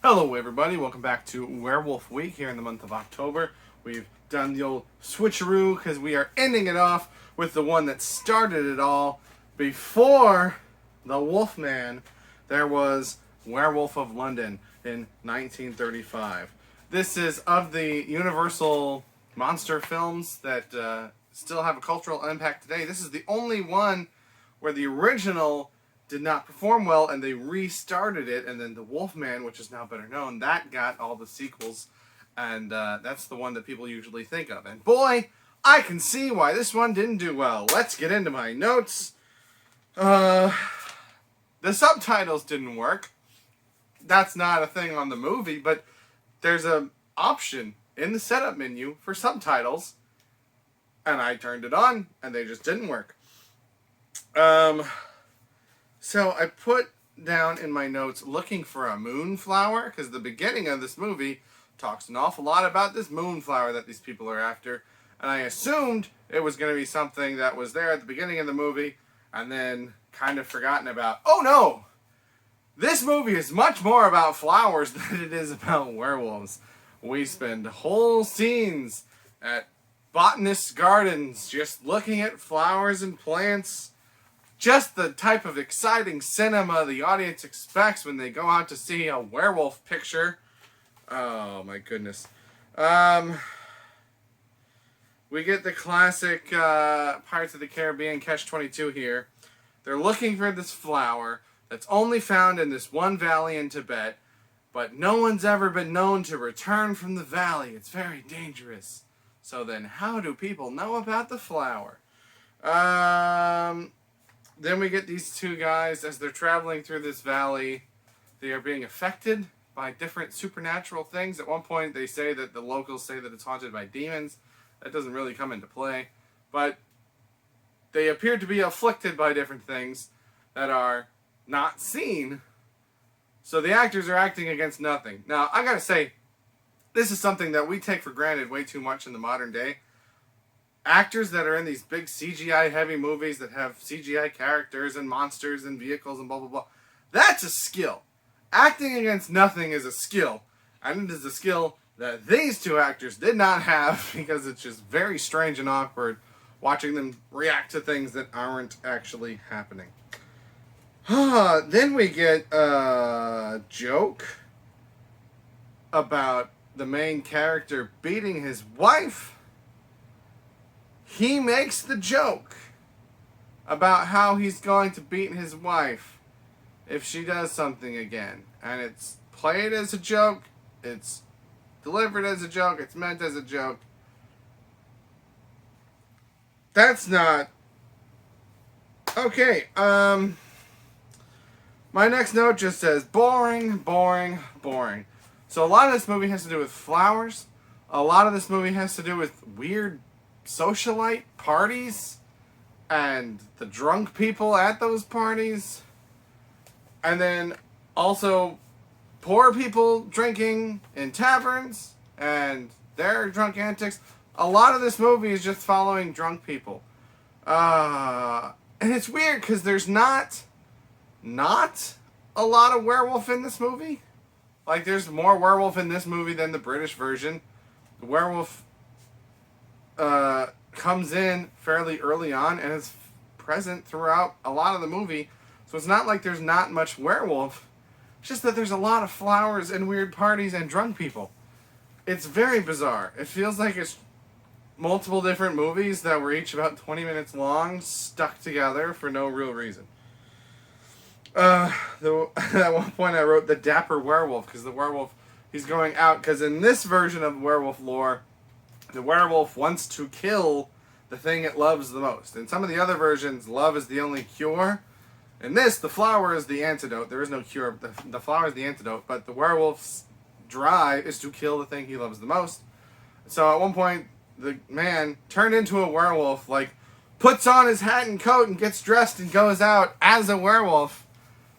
Hello everybody, welcome back to Werewolf Week here in the month of October. We've done the old switcheroo because we are ending it off with the one that started it all. Before the Wolfman, there was Werewolf of London in 1935. This is of the Universal monster films that still have a cultural impact today. This is the only one where the original did not perform well and they restarted it, and then the Wolfman, which is now better known, that got all the sequels, and that's the one that people usually think of. And boy, I can see why this one didn't do well. Let's get into my notes. The subtitles didn't work. That's not a thing on the movie, but there's an option in the setup menu for subtitles, and I turned it on, and they just didn't work. So I put down in my notes looking for a moonflower, because the beginning of this movie talks an awful lot about this moonflower that these people are after, and I assumed it was going to be something that was there at the beginning of the movie and then kind of forgotten about. Oh no! This movie is much more about flowers than it is about werewolves. We spend whole scenes at botanists' gardens just looking at flowers and plants. Just the type of exciting cinema the audience expects when they go out to see a werewolf picture. Oh my goodness. We get the classic Pirates of the Caribbean Catch-22 here. They're looking for this flower that's only found in this one valley in Tibet, but no one's ever been known to return from the valley. It's very dangerous. So then how do people know about the flower? Then we get these two guys as they're traveling through this valley. They are being affected by different supernatural things. At one point they say that the locals say that it's haunted by demons. That doesn't really come into play. But they appear to be afflicted by different things that are not seen. So the actors are acting against nothing. Now, I gotta say, this is something that we take for granted way too much in the modern day. Actors that are in these big CGI heavy movies that have CGI characters and monsters and vehicles and blah blah blah. That's a skill. Acting against nothing is a skill. And it is a skill that these two actors did not have, because it's just very strange and awkward watching them react to things that aren't actually happening. Then we get a joke about the main character beating his wife. He makes the joke about how he's going to beat his wife if she does something again. And it's played as a joke, it's delivered as a joke, it's meant as a joke. That's not... Okay, my next note just says, boring, boring, boring. So a lot of this movie has to do with flowers. A lot of this movie has to do with weird socialite parties and the drunk people at those parties, and then also poor people drinking in taverns and their drunk antics. A lot of this movie is just following drunk people, and it's weird because there's not a lot of werewolf in this movie. Like, there's more werewolf in this movie than the British version. The werewolf comes in fairly early on and is present throughout a lot of the movie. So it's not like there's not much werewolf. It's just that there's a lot of flowers and weird parties and drunk people. It's very bizarre. It feels like it's multiple different movies that were each about 20 minutes long, stuck together for no real reason. At one point I wrote the Dapper Werewolf, because the werewolf, he's going out, because in this version of werewolf lore, the werewolf wants to kill the thing it loves the most. In some of the other versions, love is the only cure. In this, the flower is the antidote. There is no cure. The flower is the antidote, but the werewolf's drive is to kill the thing he loves the most. So at one point, the man turned into a werewolf, like, puts on his hat and coat and gets dressed and goes out as a werewolf.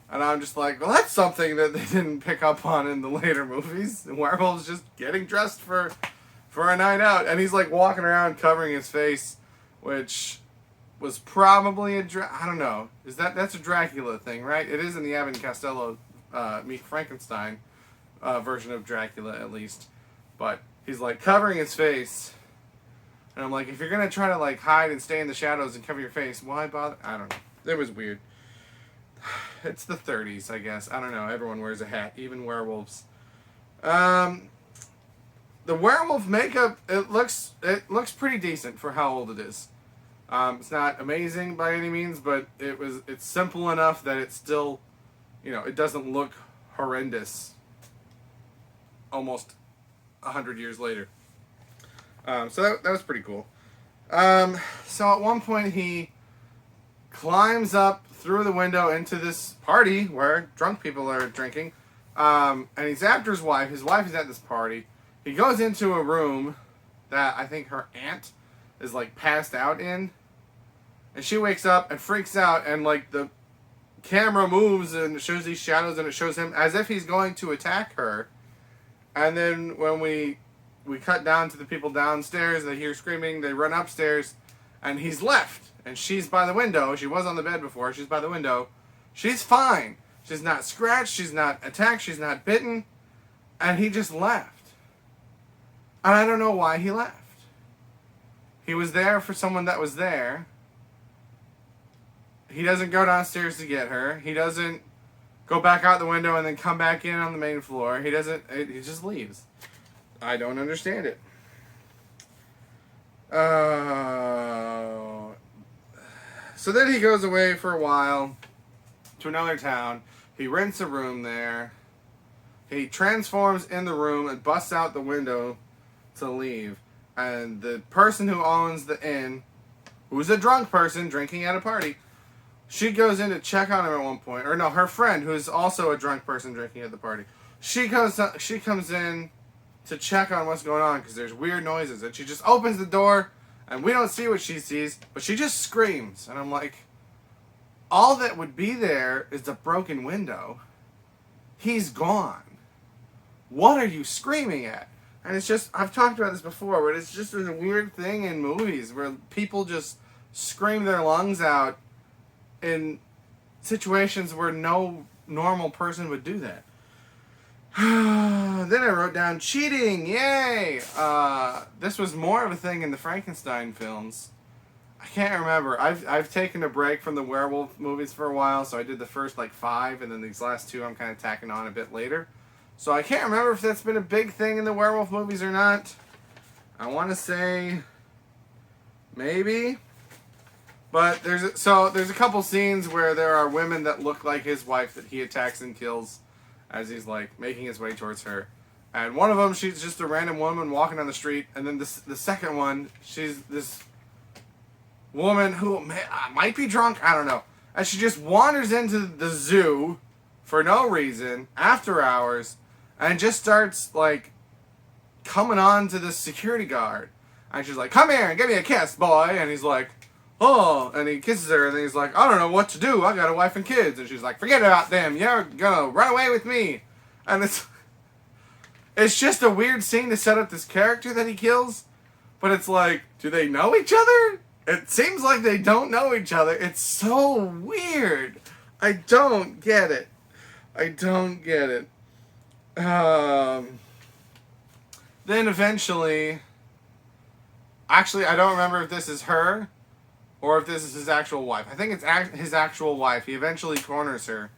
And I'm just like, well, that's something that they didn't pick up on in the later movies. The werewolf's just getting dressed for a night out, and he's like walking around covering his face, which was probably I don't know. That's a Dracula thing, right? It is in the Abbott and Costello Meet Frankenstein. version of Dracula at least. But he's like covering his face. And I'm like, if you're going to try to like hide and stay in the shadows and cover your face, why bother? I don't know. It was weird. It's the 30s, I guess. I don't know. Everyone wears a hat, even werewolves. The werewolf makeup, it looks pretty decent for how old it is. It's not amazing by any means, but it's simple enough that it's still, it doesn't look horrendous almost 100 years later. So that was pretty cool. So at one point he climbs up through the window into this party where drunk people are drinking. And he's after his wife. His wife is at this party. He goes into a room that I think her aunt is like passed out in. And she wakes up and freaks out, and like the camera moves and it shows these shadows and it shows him as if he's going to attack her. And then when we cut down to the people downstairs, they hear screaming, they run upstairs, and he's left. And she's by the window. She was on the bed before. She's by the window. She's fine. She's not scratched. She's not attacked. She's not bitten. And he just left. And I don't know why he left. He was there for someone that was there. He doesn't go downstairs to get her. He doesn't go back out the window and then come back in on the main floor. He just leaves. I don't understand it. So then he goes away for a while to another town. He rents a room there. He transforms in the room and busts out the window to leave. And the person who owns the inn, who's a drunk person drinking at a party, she goes in to check on him at one point. Or no, her friend, who's also a drunk person drinking at the party. She comes in to check on what's going on because there's weird noises. And she just opens the door, and we don't see what she sees, but she just screams. And I'm like, all that would be there is a broken window. He's gone. What are you screaming at? And it's just, I've talked about this before, but it's just a weird thing in movies where people just scream their lungs out in situations where no normal person would do that. Then I wrote down cheating. Yay! This was more of a thing in the Frankenstein films. I can't remember. I've taken a break from the werewolf movies for a while, so I did the first 5, and then these last 2 I'm kind of tacking on a bit later. So I can't remember if that's been a big thing in the werewolf movies or not. I want to say maybe. But there's a couple scenes where there are women that look like his wife that he attacks and kills as he's making his way towards her. And one of them, she's just a random woman walking on the street, and then the second one, she's this woman who might be drunk, I don't know. And she just wanders into the zoo for no reason after hours and just starts coming on to this security guard. And she's like, "Come here and give me a kiss, boy." And he's like, "Oh," and he kisses her, and then he's like, "I don't know what to do. I got a wife and kids." And she's like, "Forget about them. You're gonna run away with me." And it's just a weird scene to set up this character that he kills. But it's like, do they know each other? It seems like they don't know each other. It's so weird. I don't get it. Then eventually, actually, I don't remember if this is her or if this is his actual wife. I think it's his actual wife. He eventually corners her,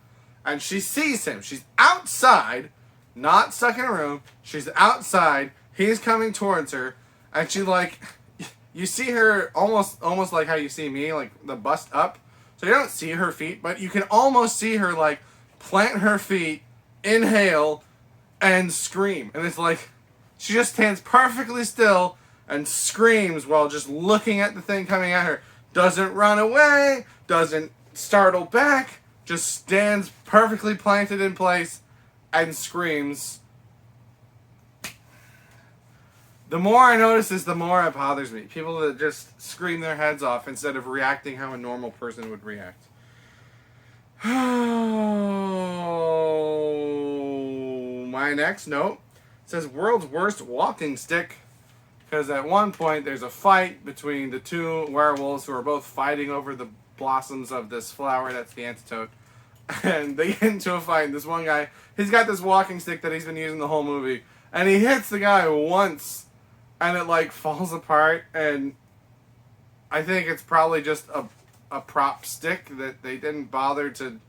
and she sees him. She's outside, not stuck in a room. She's outside. He's coming towards her, and she you see her almost like how you see me, the bust up. So you don't see her feet, but you can almost see her plant her feet, inhale, and scream. And it's she just stands perfectly still and screams while just looking at the thing coming at her. Doesn't run away, doesn't startle back, just stands perfectly planted in place and screams. The more I notice this, the more it bothers me. People that just scream their heads off instead of reacting how a normal person would react. Oh, my next note says world's worst walking stick. Because at one point there's a fight between the 2 werewolves who are both fighting over the blossoms of this flower. That's the antidote. And they get into a fight, and this one guy, he's got this walking stick that he's been using the whole movie, and he hits the guy once, and it, like, falls apart, and I think it's probably just a prop stick that they didn't bother to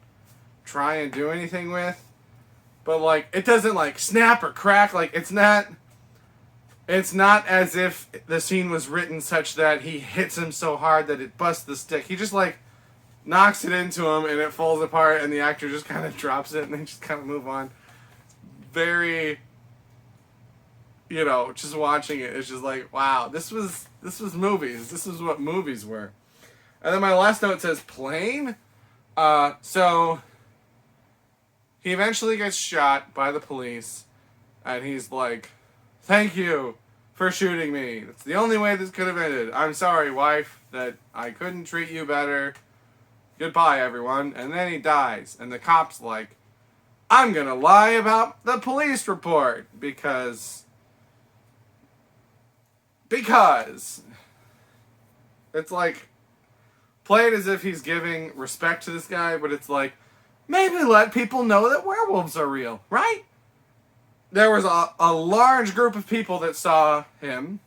try and do anything with. But, like, it doesn't, like, snap or crack. Like, it's not as if the scene was written such that he hits him so hard that it busts the stick. He just, like, knocks it into him, and it falls apart, and the actor just kind of drops it, and they just kind of move on. Very, you know, just watching it, it's just like, wow, this was movies. This is what movies were. And then my last note says plane. So he eventually gets shot by the police, and he's like, thank you for shooting me. That's the only way this could have ended. I'm sorry, wife, that I couldn't treat you better. Goodbye, everyone. And then he dies, and the cop's like, I'm gonna lie about the police report, because it's like played as if he's giving respect to this guy, but it's like, maybe let people know that werewolves are real, right? There was a large group of people that saw him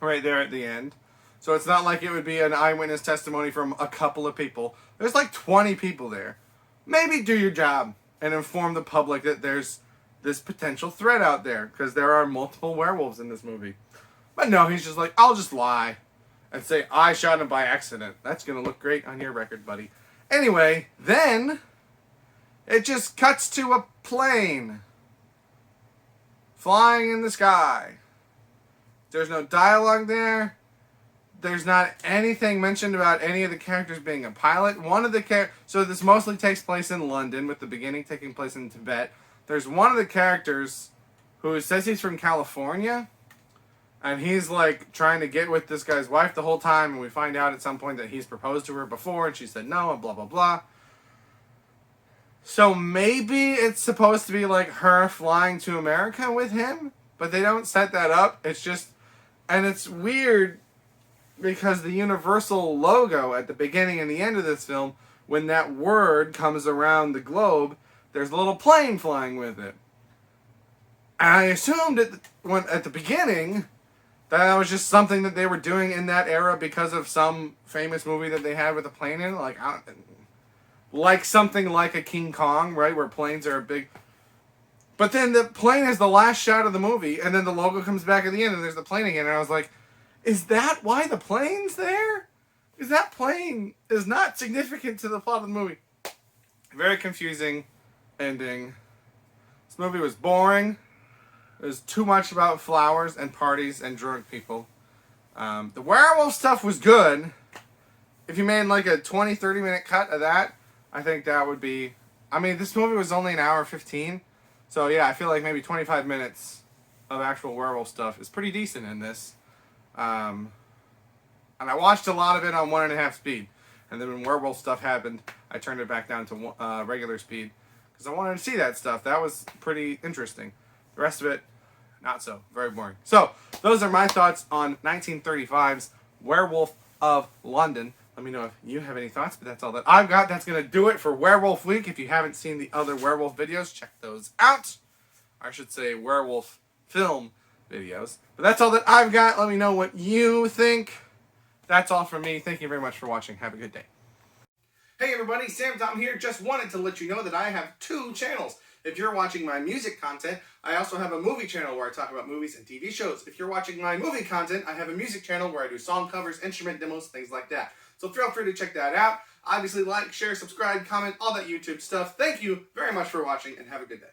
right there at the end. So it's not like it would be an eyewitness testimony from a couple of people. There's like 20 people there. Maybe do your job and inform the public that there's this potential threat out there, because there are multiple werewolves in this movie. But no, he's just like, I'll just lie and say I shot him by accident. That's going to look great on your record, buddy. Anyway, then it just cuts to a plane flying in the sky. There's no dialogue there. There's not anything mentioned about any of the characters being a pilot. One of the so this mostly takes place in London, with the beginning taking place in Tibet. There's one of the characters who says he's from California, and he's like trying to get with this guy's wife the whole time, and we find out at some point that he's proposed to her before, and she said no, and blah, blah, blah. So maybe it's supposed to be like her flying to America with him, but they don't set that up. It's just, and it's weird because the Universal logo at the beginning and the end of this film, when that word comes around the globe, there's a little plane flying with it. And I assumed at the beginning that was just something that they were doing in that era because of some famous movie that they had with a plane in it, like something like a King Kong, right, where planes are a big. But then the plane is the last shot of the movie, and then the logo comes back at the end, and there's the plane again, and I was like, is that why the plane's there? Because that plane is not significant to the plot of the movie. Very confusing ending. This movie was boring. It was too much about flowers and parties and drunk people. The werewolf stuff was good. If you made like a 20, 30-minute cut of that, I think that would be. I mean, this movie was only an hour 15. So yeah, I feel like maybe 25 minutes of actual werewolf stuff is pretty decent in this. And I watched a lot of it on 1.5 speed. And then when werewolf stuff happened, I turned it back down to regular speed, because I wanted to see that stuff. That was pretty interesting. The rest of it, not so. Very boring. So, those are my thoughts on 1935's Werewolf of London. Let me know if you have any thoughts, but that's all that I've got. That's going to do it for Werewolf Week. If you haven't seen the other werewolf videos, check those out. I should say werewolf film videos. But that's all that I've got. Let me know what you think. That's all from me. Thank you very much for watching. Have a good day. Hey everybody, Sam Tom here. Just wanted to let you know that I have 2 channels. If you're watching my music content, I also have a movie channel where I talk about movies and TV shows. If you're watching my movie content, I have a music channel where I do song covers, instrument demos, things like that. So feel free to check that out. Obviously, like, share, subscribe, comment, all that YouTube stuff. Thank you very much for watching, and have a good day.